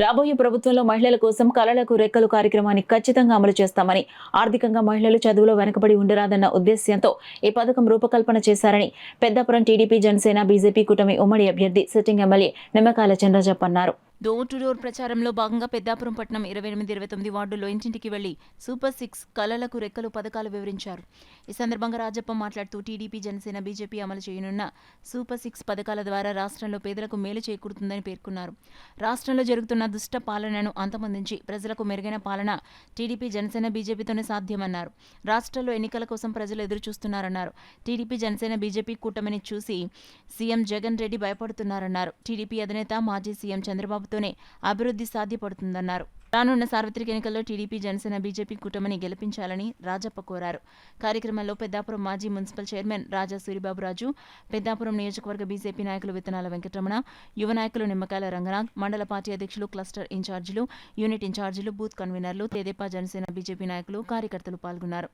రాబోయే ప్రభుత్వంలో మహిళల కోసం కలలకు రెక్కలు కార్యక్రమాన్ని ఖచ్చితంగా అమలు చేస్తామని, ఆర్థికంగా మహిళలు చదువులో వెనుకబడి ఉండరాదన్న ఉద్దేశ్యంతో ఈ పథకం రూపకల్పన చేశారని పెద్దాపురం టీడీపీ, జనసేన, బీజేపీ కూటమి ఉమ్మడి అభ్యర్థి సిట్టింగ్ ఎమ్మెల్యే నిమ్మకాయల చంద్రజప్ప అన్నారు. డోర్ టు డోర్ ప్రచారంలో భాగంగా పెద్దాపురం పట్టణం 28, 29 వార్డుల్లో ఇంటింటికి వెళ్లి సూపర్ 6 కలలకు రెక్కలు పథకాలు వివరించారు. ఈ సందర్భంగా రాజప్ప మాట్లాడుతూ టీడీపీ, జనసేన, బీజేపీ అమలు చేయనున్న సూపర్ 6 పథకాల ద్వారా రాష్ట్రంలో పేదలకు మేలు చేకూరుతుందని పేర్కొన్నారు. రాష్ట్రంలో జరుగుతున్న దుష్ట పాలనను అంతమొందించి ప్రజలకు మెరుగైన పాలన టీడీపీ, జనసేన, బీజేపీతోనే సాధ్యమన్నారు. రాష్ట్రంలో ఎన్నికల కోసం ప్రజలు ఎదురుచూస్తున్నారన్నారు. టీడీపీ, జనసేన, బీజేపీ కూటమిని చూసి సీఎం జగన్ రెడ్డి భయపడుతున్నారన్నారు. టీడీపీ అధినేత మాజీ సీఎం చంద్రబాబు అభివృద్ధి సాధ్యపడుతుందన్నారు. రానున్న సార్వత్రిక ఎన్నికల్లో టీడీపీ, జనసేన, బీజేపీ కూటమిని గెలిపించాలని రాజప్ప కోరారు. కార్యక్రమంలో పెద్దాపురం మాజీ మున్సిపల్ చైర్మన్ రాజా సూరిబాబురాజు, పెద్దాపురం నియోజకవర్గ బీజేపీ నాయకులు విత్తనాల వెంకటరమణ, యువ నాయకులు నిమ్మకాయల రంగనాథ్, మండల పార్టీ అధ్యక్షులు, క్లస్టర్ ఇన్ఛార్జీలు, యూనిట్ ఇన్ఛార్జీలు, బూత్ కన్వీనర్లు, తెదేపా, జనసేన, బీజేపీ నాయకులు, కార్యకర్తలు పాల్గొన్నారు.